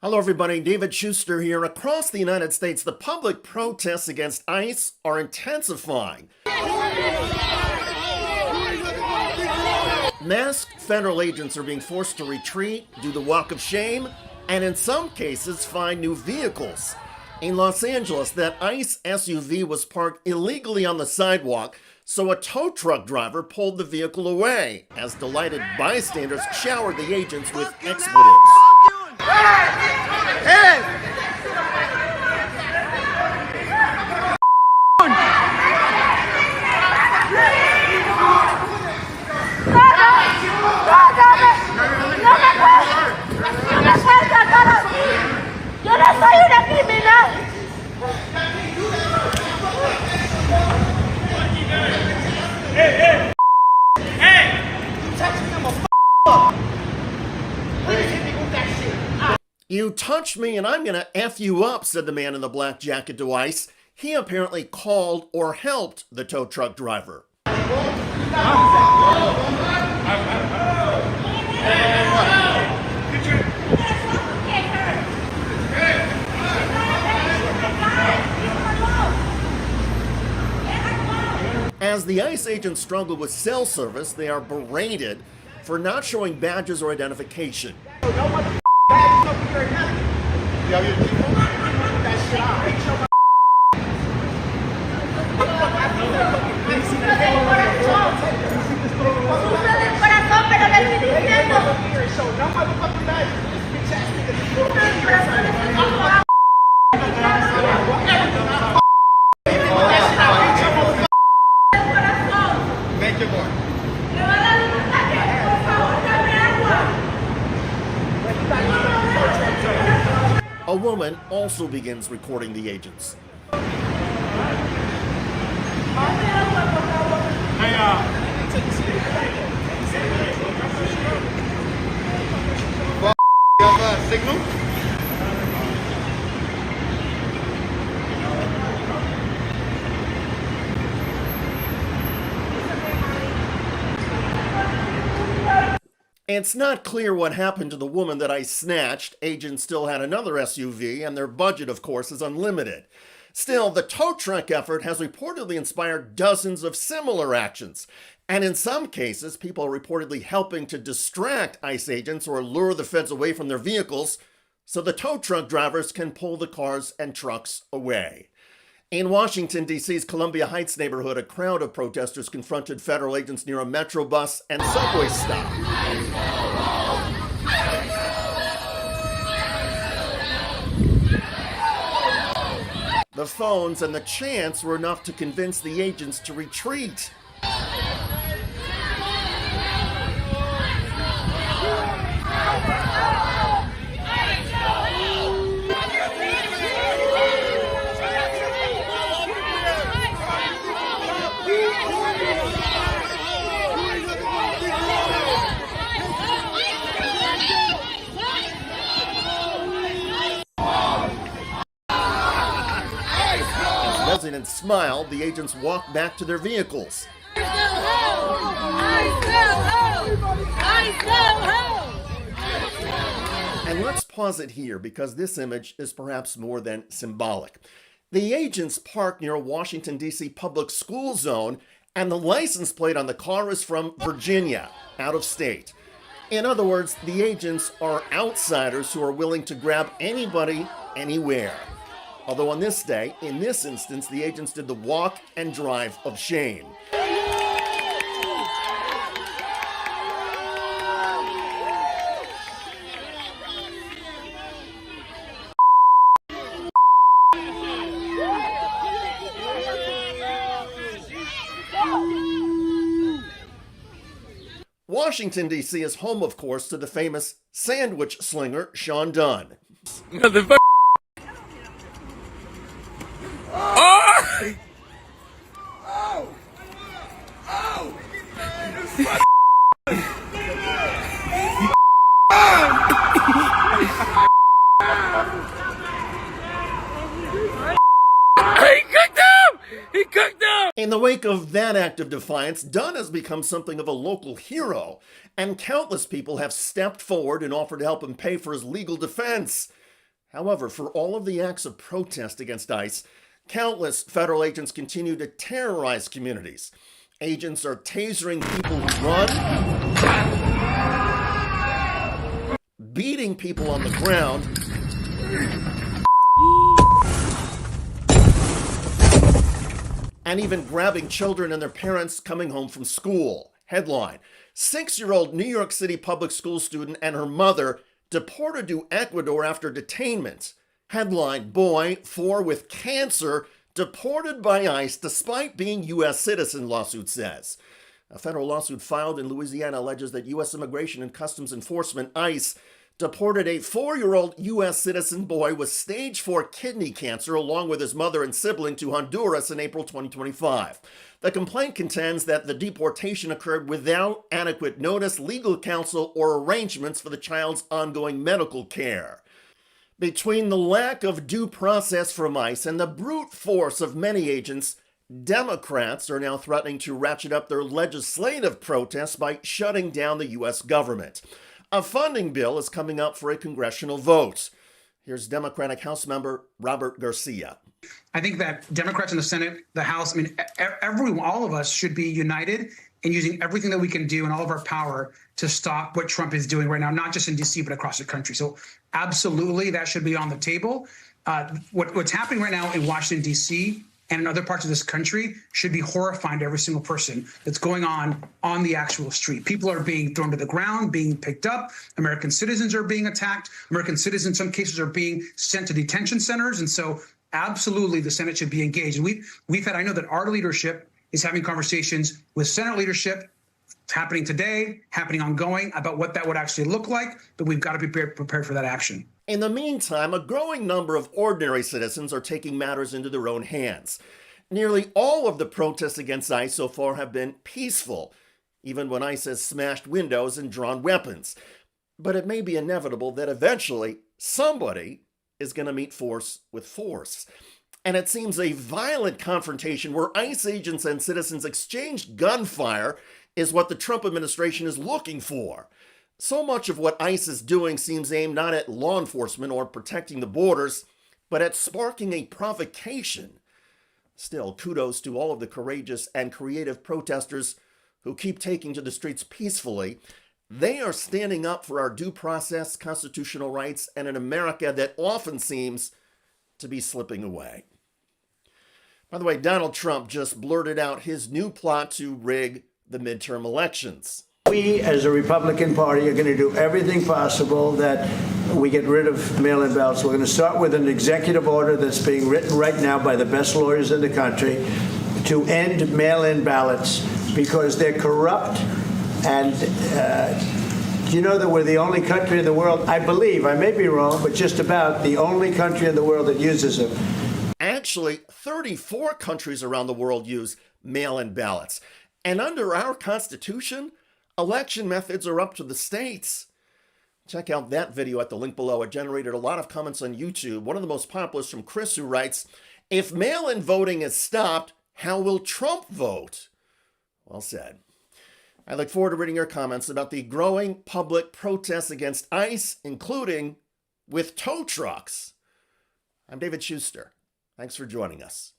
Hello everybody, David Shuster here. Across the United States, the public protests against ICE are intensifying. Masked federal agents are being forced to retreat, do the walk of shame, and in some cases find new vehicles. In Los Angeles, that ICE SUV was parked illegally on the sidewalk, so a tow truck driver pulled the vehicle away as delighted bystanders showered the agents with expletives. Yo no soy una criminal. You touched me and I'm gonna F you up, said the man in the black jacket to ICE. He apparently called or helped the tow truck driver. As the ICE agents struggle with cell service, they are berated for not showing badges or identification. A woman also begins recording the agents. Signal? It's not clear what happened to the woman that I snatched. Agents still had another SUV, and their budget, of course, is unlimited. Still, the tow truck effort has reportedly inspired dozens of similar actions. And in some cases, people are reportedly helping to distract ICE agents or lure the feds away from their vehicles so the tow truck drivers can pull the cars and trucks away. In Washington, D.C.'s Columbia Heights neighborhood, a crowd of protesters confronted federal agents near a metro bus and subway stop. The phones and the chants were enough to convince the agents to retreat. Residents smiled, the agents walked back to their vehicles. And let's pause it here because this image is perhaps more than symbolic. The agents parked near a Washington, D.C. public school zone, and the license plate on the car is from Virginia, out of state. In other words, the agents are outsiders who are willing to grab anybody, anywhere. Although on this day, in this instance, the agents did the walk and drive of shame. Washington, D.C. is home, of course, to the famous sandwich slinger, Sean Dunn. Motherfucker. Oh! Oh! Oh! He cooked him! He cooked him! In the wake of that act of defiance, Dunn has become something of a local hero, and countless people have stepped forward and offered to help him pay for his legal defense. However, for all of the acts of protest against ICE, countless federal agents continue to terrorize communities. Agents are tasering people who run, beating people on the ground, and even grabbing children and their parents coming home from school. Headline: 6-year-old New York City public school student and her mother deported to Ecuador after detainment. Headline: boy, 4 with cancer, deported by ICE despite being U.S. citizen, lawsuit says. A federal lawsuit filed in Louisiana alleges that U.S. Immigration and Customs Enforcement, ICE, deported a 4-year-old U.S. citizen boy with stage 4 kidney cancer along with his mother and sibling to Honduras in April 2025. The complaint contends that the deportation occurred without adequate notice, legal counsel, or arrangements for the child's ongoing medical care. Between the lack of due process from ICE and the brute force of many agents, Democrats are now threatening to ratchet up their legislative protests by shutting down the U.S. government. A funding bill is coming up for a congressional vote. Here's Democratic House member Robert Garcia. I think that Democrats in the Senate, the House, all of us should be united in using everything that we can do and all of our power to stop what Trump is doing right now, not just in D.C., but across the country. So absolutely, that should be on the table. What's happening right now in Washington, D.C., and in other parts of this country should be horrifying to every single person that's going on the actual street. People are being thrown to the ground, being picked up. American citizens are being attacked. American citizens, in some cases, are being sent to detention centers. And so absolutely, the Senate should be engaged. And I know that our leadership is having conversations with Senate leadership. It's happening today, happening ongoing, about what that would actually look like. But we've got to be prepared for that action. In the meantime, a growing number of ordinary citizens are taking matters into their own hands. Nearly all of the protests against ICE so far have been peaceful, even when ICE has smashed windows and drawn weapons. But it may be inevitable that eventually somebody is going to meet force with force. And it seems a violent confrontation where ICE agents and citizens exchange gunfire is what the Trump administration is looking for. So much of what ICE is doing seems aimed not at law enforcement or protecting the borders, but at sparking a provocation. Still, kudos to all of the courageous and creative protesters who keep taking to the streets peacefully. They are standing up for our due process, constitutional rights, and an America that often seems to be slipping away. By the way, Donald Trump just blurted out his new plot to rig the midterm elections. We, as a Republican Party, are going to do everything possible that we get rid of mail-in ballots. We're going to start with an executive order that's being written right now by the best lawyers in the country to end mail-in ballots because they're corrupt. And do you know that we're the only country in the world, I believe, I may be wrong, but just about the only country in the world that uses them. Actually, 34 countries around the world use mail-in ballots. And under our Constitution, election methods are up to the states. Check out that video at the link below. It generated a lot of comments on YouTube. One of the most popular is from Chris, who writes, "If mail-in voting is stopped, how will Trump vote?" Well said. I look forward to reading your comments about the growing public protests against ICE, including with tow trucks. I'm David Shuster. Thanks for joining us.